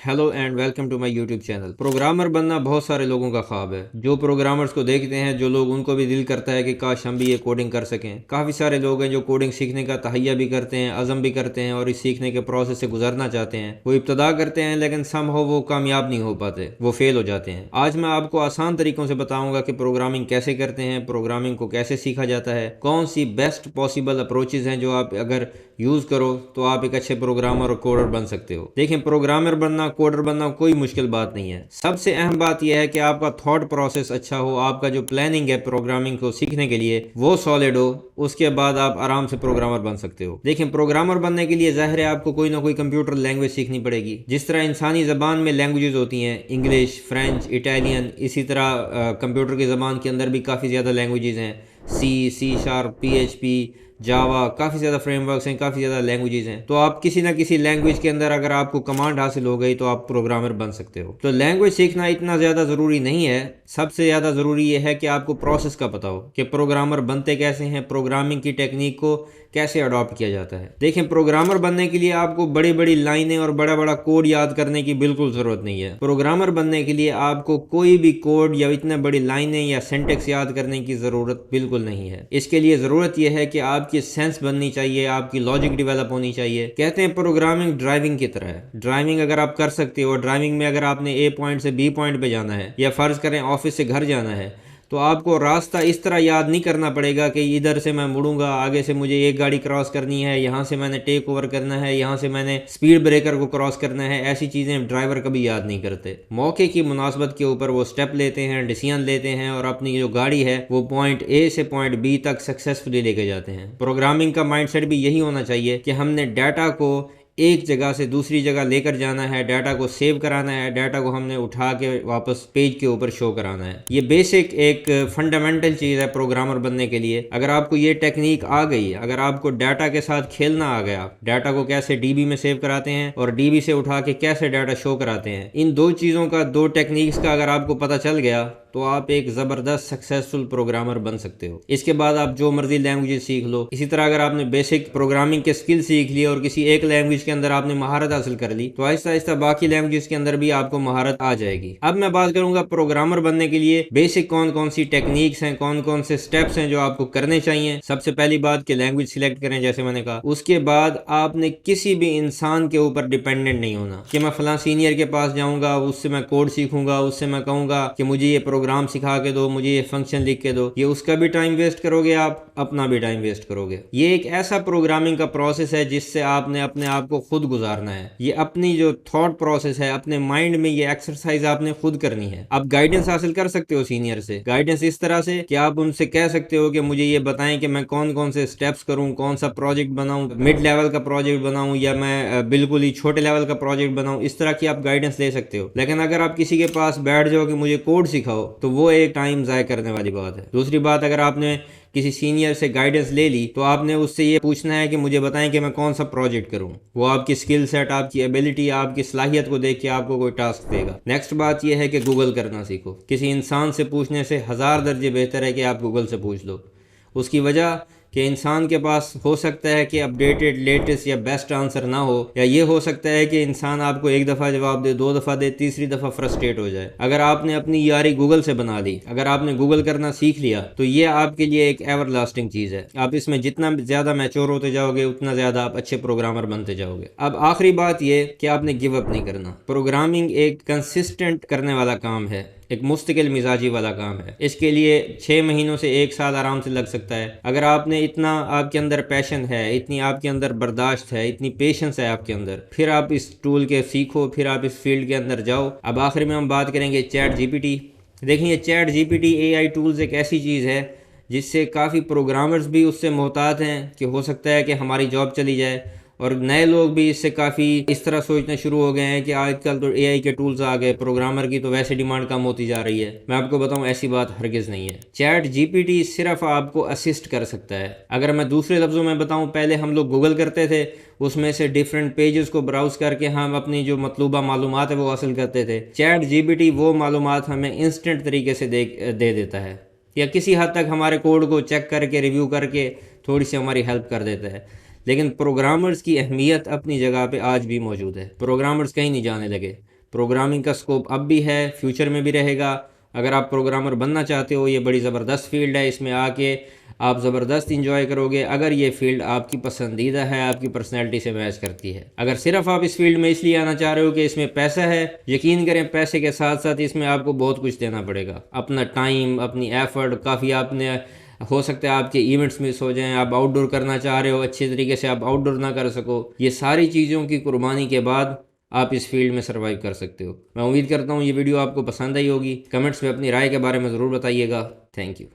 Hello and welcome to my YouTube channel. Programmer बनना बहुत सारे लोगों का ख्वाब है। जो प्रोग्रामर्स को देखते हैं जो लोग, उनको भी दिल करता है कि काश हम भी ये कोडिंग कर सकें। काफ़ी सारे लोग हैं जो कोडिंग सीखने का तहैया भी करते हैं, अज़म भी करते हैं और इस सीखने के प्रोसेस से गुजरना चाहते हैं। वो इब्तदा करते हैं लेकिन समहाउ वो कामयाब नहीं हो पाते, वो फेल हो जाते हैं। आज मैं आपको आसान तरीकों से बताऊंगा कि प्रोग्रामिंग कैसे करते हैं, प्रोग्रामिंग को कैसे सीखा जाता है, कौन सी बेस्ट पॉसिबल अप्रोचेज हैं जो आप अगर यूज़ करो तो आप एक अच्छे प्रोग्रामर और कोडर बन सकते हो। देखें, प्रोग्रामर बनना, कोडर बनना कोई मुश्किल बात नहीं है। सबसे अहम बात यह है कि आपका थॉट प्रोसेस अच्छा हो, आपका जो प्लानिंग है प्रोग्रामिंग को सीखने के लिए वो सॉलिड हो। उसके बाद आप आराम से प्रोग्रामर बन सकते हो। देखें, प्रोग्रामर बनने के लिए ज़ाहिर है आपको कोई ना कोई कंप्यूटर लैंग्वेज सीखनी पड़ेगी। जिस तरह इंसानी ज़बान में लैंग्वेजेस होती हैं, इंग्लिश, फ्रेंच, इटालियन, इसी तरह कंप्यूटर की ज़बान के अंदर भी काफ़ी ज़्यादा लैंग्वेजेस हैं। सी शार्प, PHP, जावा, काफ़ी ज़्यादा फ्रेमवर्क्स हैं, काफ़ी ज़्यादा लैंग्वेजेस हैं। तो आप किसी ना किसी लैंग्वेज के अंदर अगर आपको कमांड हासिल हो गई तो आप प्रोग्रामर बन सकते हो। तो लैंग्वेज सीखना इतना ज़्यादा ज़रूरी नहीं है। सबसे ज़्यादा ज़रूरी यह है कि आपको प्रोसेस का पता हो कि प्रोग्रामर बनते कैसे हैं, प्रोग्रामिंग की टेक्निक को कैसे अडॉप्ट किया जाता है। देखें, प्रोग्रामर बनने के लिए आपको बड़ी बड़ी लाइनें और बड़ा बड़ा कोड याद करने की बिल्कुल ज़रूरत नहीं है। प्रोग्रामर बनने के लिए आपको कोई भी कोड या इतने बड़ी लाइनें या सिंटेक्स याद करने की ज़रूरत बिल्कुल नहीं है। इसके लिए ज़रूरत यह है कि आपकी सेंस बननी चाहिए, आपकी लॉजिक डेवलप होनी चाहिए। कहते हैं प्रोग्रामिंग ड्राइविंग की तरह है। ड्राइविंग अगर आप कर सकते हो, ड्राइविंग में अगर आपने A पॉइंट से B पॉइंट पे जाना है या फ़र्ज़ करें ऑफिस से घर जाना है, तो आपको रास्ता इस तरह याद नहीं करना पड़ेगा कि इधर से मैं मुड़ूंगा, आगे से मुझे एक गाड़ी क्रॉस करनी है, यहाँ से मैंने टेक ओवर करना है, यहाँ से मैंने स्पीड ब्रेकर को क्रॉस करना है। ऐसी चीज़ें ड्राइवर कभी याद नहीं करते। मौके की मुनासबत के ऊपर वो स्टेप लेते हैं, डिसीजन लेते हैं और अपनी जो गाड़ी है वो पॉइंट A से पॉइंट B तक सक्सेसफुली लेके जाते हैं। प्रोग्रामिंग का माइंडसेट भी यही होना चाहिए कि हमने डाटा को एक जगह से दूसरी जगह लेकर जाना है, डाटा को सेव कराना है, डाटा को हमने उठा के वापस पेज के ऊपर शो कराना है। ये बेसिक एक फंडामेंटल चीज़ है प्रोग्रामर बनने के लिए। अगर आपको ये टेक्निक आ गई, अगर आपको डाटा के साथ खेलना आ गया, डाटा को कैसे DB में सेव कराते हैं और DB से उठा के कैसे डाटा शो कराते हैं, इन दो चीज़ों का, दो टेक्निक्स का अगर आपको पता चल गया तो आप एक ज़बरदस्त सक्सेसफुल प्रोग्रामर बन सकते हो। इसके बाद आप जो मर्जी लैंग्वेज सीख लो। इसी तरह अगर आपने बेसिक प्रोग्रामिंग के स्किल सीख लिए और किसी एक लैंग्वेज के अंदर आपने महारत हासिल कर ली, तो आहिस्ता आहिस्ता बाकी लैंग्वेज के अंदर भी आपको महारत आ जाएगी। अब मैं बात करूंगा प्रोग्रामर बनने के लिए बेसिक कौन कौन सी टेक्निक्स हैं, कौन कौन से स्टेप्स हैं जो आपको करने चाहिए। सबसे पहली बात कि लैंग्वेज सिलेक्ट करें, जैसे मैंने कहा। उसके बाद आपने किसी भी इंसान के ऊपर डिपेंडेंट नहीं होना कि मैं फलां सीनियर के पास जाऊंगा, उससे मैं कोड सीखूंगा, उससे मैं कहूंगा कि मुझे ये प्रोग्राम सिखा के दो, मुझे ये फंक्शन लिख के दो। ये उसका भी टाइम वेस्ट करोगे, आप अपना भी टाइम वेस्ट करोगे। ये एक ऐसा प्रोग्रामिंग का प्रोसेस है जिससे आपने अपने आप को खुद गुजारना है। ये अपनी जो थॉट प्रोसेस है, अपने माइंड में ये एक्सरसाइज आपने खुद करनी है। आप गाइडेंस हासिल कर सकते हो सीनियर से। गाइडेंस इस तरह से कि आप उनसे कह सकते हो कि मुझे ये बताएं कि मैं कौन कौन से स्टेप्स करूं, कौन सा प्रोजेक्ट बनाऊं, मिड लेवल का प्रोजेक्ट बनाऊं या मैं बिल्कुल ही छोटे लेवल का प्रोजेक्ट बनाऊं। इस तरह की आप गाइडेंस ले सकते हो। लेकिन अगर आप किसी के पास बैठ जाओ कि मुझे कोड सिखाओ, तो वो एक टाइम ज़ाय करने वाली बात है। दूसरी बात, अगर आपने किसी सीनियर से गाइडेंस ले ली तो आपने उससे ये पूछना है कि मुझे बताएं कि मैं कौन सा प्रोजेक्ट करूं। वो आपकी स्किल सेट, आपकी एबिलिटी, आपकी सलाहियत को देख के आपको कोई टास्क देगा। नेक्स्ट बात यह है कि गूगल करना सीखो। किसी इंसान से पूछने से 1000 दर्जे बेहतर है कि आप गूगल से पूछ लो। उसकी वजह कि इंसान के पास हो सकता है कि अपडेटेड, लेटेस्ट या बेस्ट आंसर ना हो, या ये हो सकता है कि इंसान आपको एक दफ़ा जवाब दे, 2 दफ़ा दे, तीसरी दफ़ा फ्रस्ट्रेट हो जाए। अगर आपने अपनी यारी गूगल से बना ली, अगर आपने गूगल करना सीख लिया, तो ये आपके लिए एक एवर लास्टिंग चीज़ है। आप इसमें जितना ज़्यादा मैच्योर होते जाओगे उतना ज़्यादा आप अच्छे प्रोग्रामर बनते जाओगे। अब आखिरी बात ये कि आपने गिव अप नहीं करना। प्रोग्रामिंग एक कंसिस्टेंट करने वाला काम है, एक मुस्तकिल मिजाजी वाला काम है। इसके लिए 6 महीनों से 1 साल आराम से लग सकता है। अगर आपने इतना, आपके अंदर पैशन है, इतनी आपके अंदर बर्दाश्त है, इतनी पेशेंस है आपके अंदर, फिर आप इस टूल के सीखो, फिर आप इस फील्ड के अंदर जाओ। अब आखिर में हम बात करेंगे चैट GPT। देखिए, चैट GPT AI टूल्स एक ऐसी चीज़ है जिससे काफ़ी प्रोग्रामर्स भी उससे मोहतात हैं कि हो सकता है कि हमारी जॉब चली जाए, और नए लोग भी इससे काफ़ी इस तरह सोचना शुरू हो गए हैं कि आजकल तो AI के टूल्स आ गए, प्रोग्रामर की तो वैसे डिमांड कम होती जा रही है। मैं आपको बताऊं, ऐसी बात हरगिज़ नहीं है। चैट GPT सिर्फ आपको असिस्ट कर सकता है। अगर मैं दूसरे लफ्ज़ों में बताऊं, पहले हम लोग गूगल करते थे, उसमें से डिफरेंट पेजेस को ब्राउज करके हम अपनी जो मतलूबा मालूमात है वो हासिल करते थे। चैट GPT वो मालूमात हमें इंस्टेंट तरीके से दे देता है, या किसी हद तक हमारे कोड को चेक करके, रिव्यू करके थोड़ी सी हमारी हेल्प कर देता है। लेकिन प्रोग्रामर्स की अहमियत अपनी जगह पे आज भी मौजूद है। प्रोग्रामर्स कहीं नहीं जाने लगे। प्रोग्रामिंग का स्कोप अब भी है, फ्यूचर में भी रहेगा। अगर आप प्रोग्रामर बनना चाहते हो, ये बड़ी ज़बरदस्त फील्ड है, इसमें आके आप ज़बरदस्त इंजॉय करोगे अगर ये फील्ड आपकी पसंदीदा है, आपकी पर्सनैलिटी से मैच करती है। अगर सिर्फ आप इस फील्ड में इसलिए आना चाह रहे हो कि इसमें पैसा है, यकीन करें पैसे के साथ साथ इसमें आपको बहुत कुछ देना पड़ेगा। अपना टाइम, अपनी एफर्ट, काफ़ी आपने हो सकता है आपके इवेंट्स मिस हो जाएं, आप आउटडोर करना चाह रहे हो, अच्छे तरीके से आप आउटडोर ना कर सको, ये सारी चीज़ों की कुर्बानी के बाद आप इस फील्ड में सर्वाइव कर सकते हो। मैं उम्मीद करता हूँ ये वीडियो आपको पसंद आई होगी। कमेंट्स में अपनी राय के बारे में ज़रूर बताइएगा। Thank you.